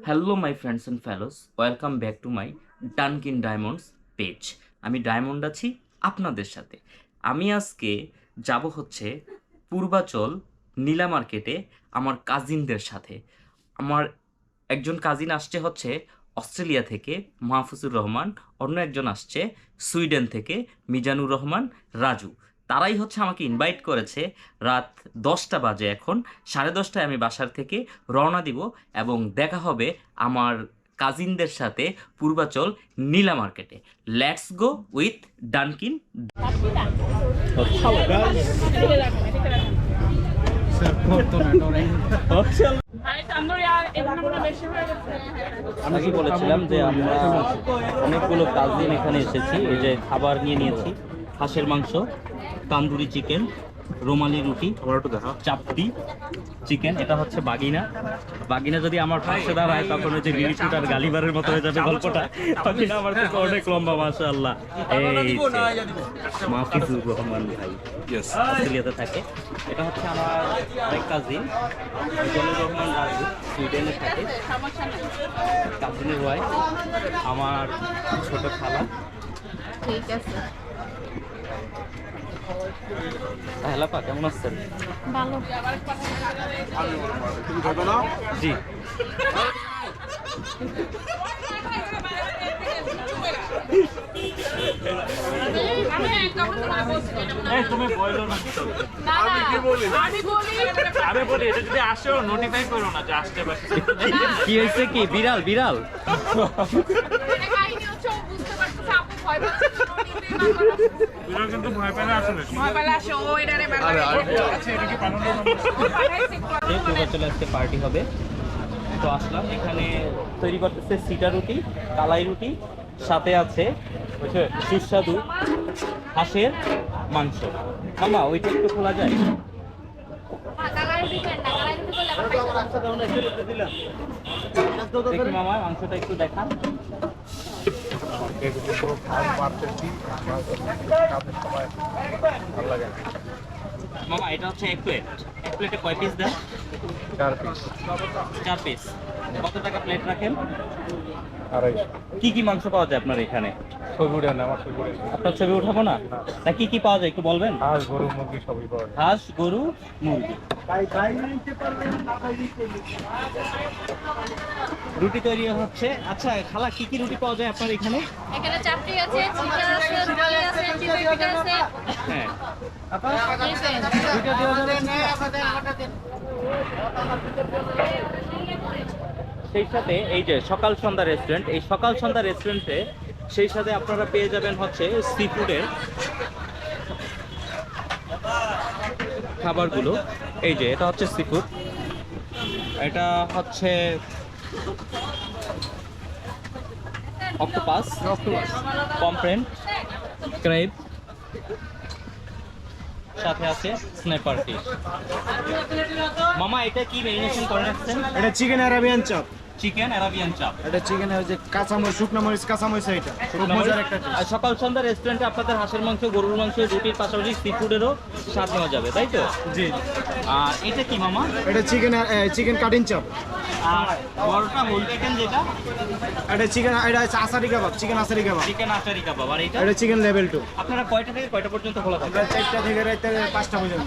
Hello my friends and ফেলোস, welcome back to my Dunkin diamonds page. আমি diamond আছি আপনাদের সাথে। আমি আজকে যাব হচ্ছে পূর্বাচল নীলা মার্কেটে আমার কাজিনদের সাথে। আমার একজন কাজিন আসছে হচ্ছে অস্ট্রেলিয়া থেকে, মাহফুজুর রহমান। অন্য একজন আসছে সুইডেন থেকে, মিজানুর রহমান রাজু। তারাই হচ্ছে আমাকে ইনভাইট করেছে। রাত 10টা বাজে, এখন 10:30টায় আমি বাসার থেকে রওনা দিব এবং দেখা হবে আমার কাজিনদের সাথে পূর্বাচল নীলা মার্কেটে। Let's go with Dunkin. আমি কি বলেছিলাম যে আমরা অনেকগুলো কাজিন এখানে এসেছি, এই যে খাবার নিয়ে নিয়েছি। হাঁসের মাংস, তান্দুরি চিকেন, রুমালি রুটি, চাপটি চিকেন। এটা হচ্ছে বাগিনা। বাগিনা যদি আমার পাশে দাঁড়ায় তখন ওই যে রিলিকুট আর গালিবারের মতো হয়ে যাবে গল্পটা। বাগিনা আমার থেকে অনেক লম্বা, মাশাআল্লাহ। এই মাহফুজুর রহমান ভাই অস্ট্রেলিয়াতে থাকে। এটা হচ্ছে আমার আরেক কাজিন মিজানুর রহমান রাজু, সুইডেনে থাকে। কাজিনের ওয়াইফ আমার ছোট খালা। ঠিক আছে, হ্যালো পা, কেমন আছেন? ভালো। জি, তুমি বলো না। আমি বলি এটা যদি আসেও নোটিফাই করো না যে আসতে পারছি। কি হয়েছে? কি বিড়াল? বিড়াল বিড়াল কিন্তু ভয় পেলে আসলে পূর্বাচলে আজকে পার্টি হবে, তো আসলাম। এখানে তৈরি করতেছে সিটা রুটি, কালাই রুটি, সাথে আছে সুস্বাদু হাঁসের মাংস। মামা ওইটা একটু খোলা যায়? দেখি মামা, মাংসটা একটু দেখান। মামা এটা হচ্ছে এক প্লেট। এক প্লেটে কয় পিস দেন? 4 পিস। কত টাকা প্লেট রাখেন? 250। কি কি মাংস পাওয়া যায় আপনার এখানে? ছবি উঠান, আমার ছবি উঠান। আপনার ছবি উঠাবো না? না, কি কি পাওয়া যায় একটু বলবেন? হাঁস, গরু, মুরগি সবই পাওয়া যায়। হাঁস, গরু, মুরগি। রুটি তৈরি হচ্ছে। আচ্ছা খালা, কি কি রুটি পাওয়া যায় আপনার এখানে? এখানে চাপটি আছে, চিকেন আছে, রুটি আছে, চিকেন পিঠা আছে। হ্যাঁ, সেই সাথে এই যে সকাল সন্ধ্যা রেস্টুরেন্ট, এই সকাল সন্ধ্যা রেস্টুরেন্টে সেই সাথে আপনারা পেয়ে যাবেন হচ্ছে সি ফুডের খাবারগুলো। এই যে এটা হচ্ছে সি ফুড, এটা হচ্ছে অক্টোপাস, পমফ্রেট, ক্রেব, সাথে আছে স্ন্যাপার ফিশ। মামা এটা কি ম্যারিনেশন করে রাখছেন? এটা chicken Arabian chop. Chicken Arabian চাপ। এটা চিকেন যে কাঁচামরিচ, শুকনো মরিচ, কাঁচামরিচ। এটা খুব মজার একটা dish। আর সকাল সন্ধ্যা রেস্টুরেন্টে আপনাদের হাঁসের মাংস, গরুর মাংস, রুটির পাশাপাশি সি ফুডেরও স্বাদ নেওয়া যাবে, তাই তো? জি। আর এটা কি মামা? এটা চিকেন কাটিং চপ। আর বড়টা হোল চিকেন যেটা? এটা চিকেন, এটা হচ্ছে আসারি কাবাব, চিকেন আসারি কাবাব। চিকেন আচারি কাবাব। আর এটা? এটা চিকেন লেভেল 2। আপনারা কয়টা থেকে কয়টা পর্যন্ত খোলা থাকে? আমরা 4টা থেকে রাতে 5টা পর্যন্ত।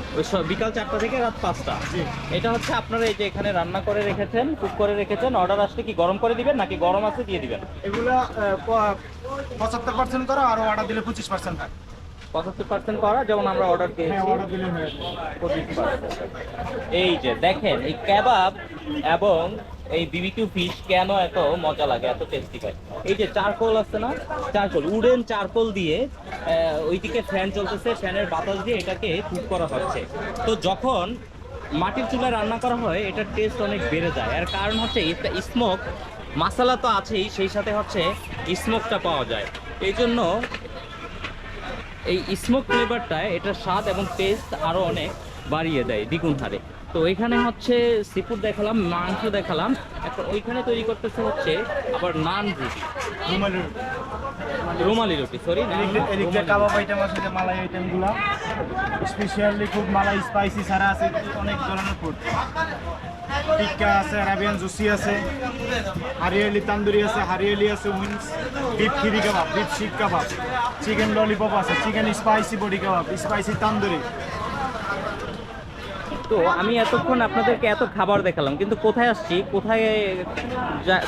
বিকাল 4টা থেকে রাত 5টা। জি। এটা হচ্ছে আপনারা এই যে এখানে রান্না করে রেখেছেন, কুক করে রেখেছেন। অর্ডার আসলে কি গরম করে দিবেন নাকি গরম আছে দিয়ে দিবেন? এগুলা 75% করা, আর অর্ডার দিলে 25% থাকে। 75% করা, যেমন আমরা অর্ডার হ্যাঁ, দিয়েছি অর্ডার দিলে হয়ে যাবে। 25%। এই যে দেখেন এই কাবাব এবং এই বিবিকিউ ফিশ কেন এত মজা লাগে, এত টেস্টি হয়। এই যে চারকোল আছে না, চারকোল, উডেন চারকোল দিয়ে ওইদিকে ফ্যান চলতেছে, ফ্যানের বাতাস দিয়ে এটাকে কুক করা হচ্ছে। তো যখন মাটির চুলায় রান্না করা হয় এটার টেস্ট অনেক বেড়ে যায়। আর কারণ হচ্ছে স্মোক, মশলা তো আছেই, সেই সাথে হচ্ছে স্মোকটা পাওয়া যায়। এই জন্য এই স্মোক ফ্লেভারটায় এটার স্বাদ এবং টেস্ট আরও অনেক বাড়িয়ে দেয় দ্বিগুণ হারে। তো এখানে হচ্ছে সি ফুড দেখালাম, মাংস দেখালাম। এখন ওইখানে তৈরি করতেছে হচ্ছে আবার নান রুটি, রুমালি রুটি, সরি। এদিকে কাবাব আইটেম আছে, যে মালাই আইটেমগুলো স্পেশালি খুব মালাই স্পাইসি ছাড়া আছে, অনেক ধরনের ফুড। টিক্কা আছে, অ্যারাবিয়ান জুসি আছে, হারিয়ালি তান্দুরি আছে, হারিয়ালি আছে, উইংস, বিফ খিরি কাবাব, বিফ শিক কাবাব, চিকেন ললিপপ আছে, চিকেন স্পাইসি বডি কাবাব, স্পাইসি তান্দুরি। তো আমি এতক্ষণ আপনাদেরকে এত খাবার দেখালাম, কিন্তু কোথায় আসছি, কোথায়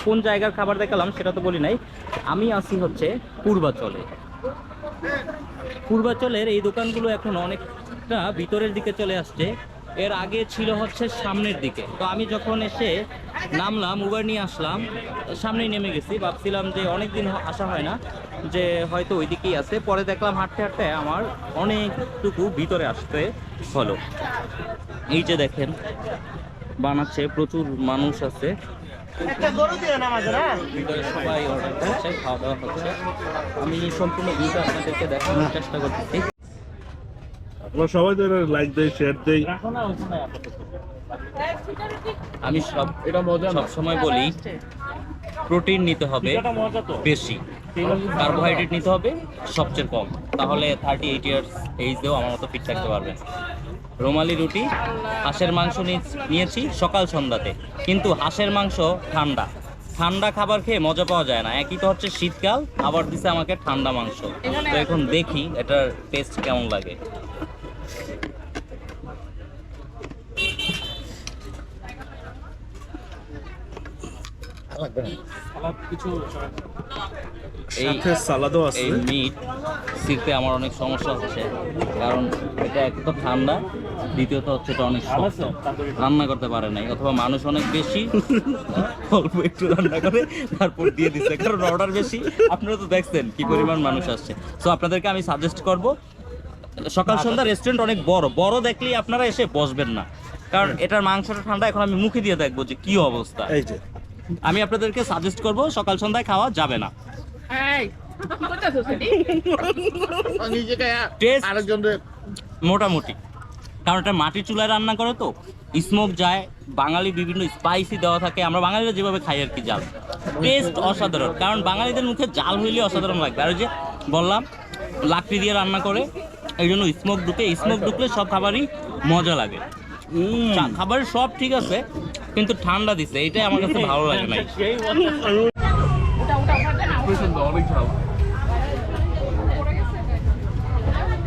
কোন জায়গার খাবার দেখালাম সেটা তো বলি নাই। আমি আসি হচ্ছে পূর্বাচলে। পূর্বাচলের এই দোকানগুলো এখন অনেকটা ভিতরের দিকে চলে আসছে, এর আগে ছিল হচ্ছে সামনের দিকে। তো আমি যখন এসে নামলাম, উবার নিয়ে আসলাম, সামনেই নেমে গেছি, ভাবছিলাম যে অনেক দিন আসা হয় না, যে হয়তো ওই দিকেই আছে। পরে দেখলাম হাঁটতে হাঁটতে আমার অনেকটুকু ভিতরে আসতে হলো। এই যে দেখেন বানাচ্ছে, প্রচুর মানুষ আছে, ভিতরে সবাই অর্ডার করছে, খাওয়া দাওয়া হচ্ছে। আমি সম্পূর্ণ ভিউটা আপনাদেরকে দেখানোর চেষ্টা করতেছি। আমরা সবাই তো লাইক দেই, শেয়ার দেই। আমি সব সময় বলি প্রোটিন নিতে হবে বেশি, কার্বোহাইড্রেট নিতে হবে সবচেয়ে কম, তাহলে 38 ইয়ার্স এইজেও আমার মতো ফিট থাকতে পারবেন। রুমালি রুটি, হাঁসের মাংস নিয়েছি সকাল সন্ধ্যাতে, কিন্তু হাঁসের মাংস ঠান্ডা, ঠান্ডা খাবার খেয়ে মজা পাওয়া যায় না। একই তো হচ্ছে শীতকাল, আবার দিছে আমাকে ঠান্ডা মাংস। তো এখন দেখি এটার টেস্ট কেমন লাগে। সাথে সালাদও আছে। এই মিট ছিঁড়তে আমার অনেক সমস্যা হচ্ছে, কারণ এটা এক তো ঠান্ডা, দ্বিতীয়ত হচ্ছে এটা অনেক শক্ত, রান্না করতে পারে নাই, অথবা মানুষ অনেক বেশি, অল্প একটু রান্না করে তারপর দিয়ে দিচ্ছে, কারণ অর্ডার বেশি। আপনারা তো দেখছেন কি পরিমাণ মানুষ আসছে। সো আপনাদেরকে আমি সাজেস্ট করব, সকাল সন্ধ্যা রেস্টুরেন্ট অনেক বড় বড়, দেখলেই আপনারা এসে বসবেন না, কারণ এটার মাংসটা ঠান্ডা। এখন আমি মুখে দিয়ে দেখবো যে কি অবস্থা। এই যে আমি আপনাদেরকে সাজেস্ট করব সকাল সন্ধ্যায় খাওয়া যাবে না। টেস্ট মোটামুটি, কারণ এটা মাটির চুলায় রান্না করে, তো স্মোক যায়, বাঙালি বিভিন্ন স্পাইসি দেওয়া থাকে, আমরা বাঙালিরা যেভাবে খাই আর কি, জাল। টেস্ট অসাধারণ, কারণ বাঙালিদের মুখে জাল হইলে অসাধারণ লাগবে। আর ওই যে বললাম লাকড়ি দিয়ে রান্না করে, এই জন্য স্মোক ঢুকলে সব খাবারই মজা লাগে। খাবারের সব ঠিক আছে, কিন্তু ঠান্ডা দিছে, এইটাই আমার কাছে ভালো লাগে নাই।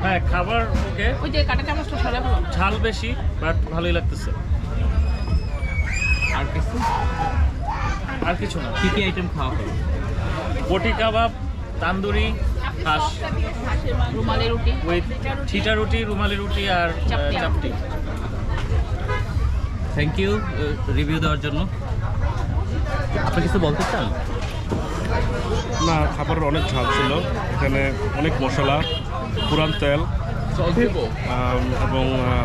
হ্যাঁ, খাবার ওকে, ওই যে কাটা চামচটা সরে ভালো। ঝাল বেশি বাট ভালোই লাগতেছে। আর কিছু আর কিছু না। কি কি আইটেম খাওয়া হবে? বটি কাবাব, তান্দুরি, হাঁস রুমালি রুটি, উইথ ছিটা রুটি, রুমালি রুটি আর চাপটি। চাপটি। থ্যাংক ইউ রিভিউ দেওয়ার জন্য। আপনি কিছু বলতে চান? না, খাবারের অনেক ঝাল ছিল, এখানে অনেক মশলা, পুরান তেল, এবং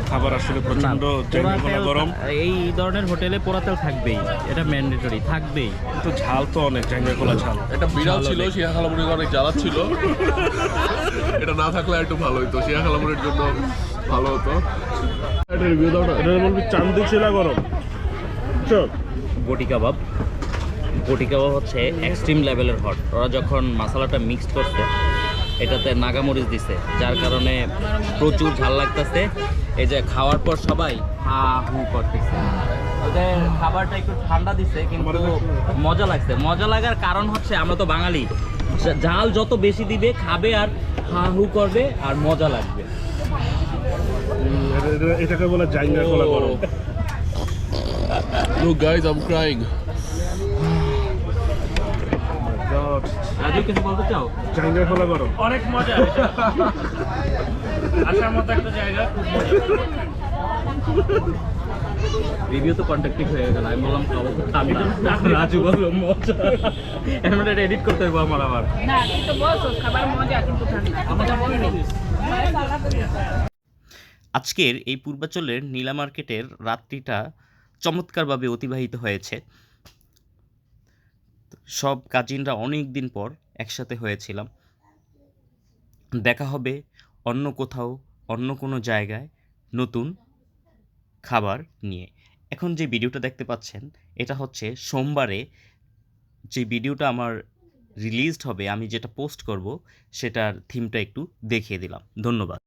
খাবার আসলে প্রচন্ড গরম। এই ধরনের হোটেলে পোড়া তেল থাকবেই, এটা ম্যান্ডেটরি, থাকবেই। কিন্তু ঝাল তো অনেক, জাঙ্গিয়া ঝাল। এটা বিড়াল ছিল, শিয়া খালামুড়ির অনেক জ্বালা ছিল। এটা না থাকলে একটু ভালো হতো, শিয়া খালামুড়ির জন্য ভালো হতো। এটা রিভিউ দাও না, এটা বলবি চান্দি ছিল গরম। চল। বটি কাবাব হচ্ছে এক্সট্রিম লেভেলের হট। ওরা যখন মশলাটা মিক্সড করছে, এটাতে নাগামরিচ দিছে, যার কারণে প্রচুর ঝাল লাগতেছে। এই যে খাওয়ার পর সবাই হা হু করতেছে। ওদের খাবারটা একটু ঠান্ডা দিছে, কিন্তু মজা লাগছে। মজা লাগার কারণ হচ্ছে আমরা তো বাঙালি, ঝাল যত বেশি দিবে খাবে আর হা হু করবে আর মজা লাগবে। এটাকে বলে জাঙ্গিয়া খোলা গরম। Look guys, I'm crying. Raju কিছু বলতে চাও? জাঙ্গিয়া খোলা গরম। অনেক মজা এটা। আসার মতো একটা জায়গা, খুব মজা। রিভিউ তো কন্ট্যাক্টিভ হয়ে গেল। আমি বললাম রাজু বললো মজা, এখন এটা এডিট করতে হবে আমার আবার। না কিন্তু বলছো খাবার মজা, কিন্তু ঠান্ডা এটা বলনি। আজকের এই পূর্বাচলের নীলা মার্কেটের রাত্রিটা চমৎকারভাবে অতিবাহিত হয়েছে। সব কাজিনরা অনেক দিন পর একসাথে হয়েছিলাম। দেখা হবে অন্য কোথাও, অন্য কোনো জায়গায় নতুন খাবার নিয়ে। এখন যে ভিডিওটা দেখতে পাচ্ছেন, এটা হচ্ছে সোমবারে যে ভিডিওটা আমার রিলিজড হবে, আমি যেটা পোস্ট করব সেটার থিমটা একটু দেখিয়ে দিলাম। ধন্যবাদ।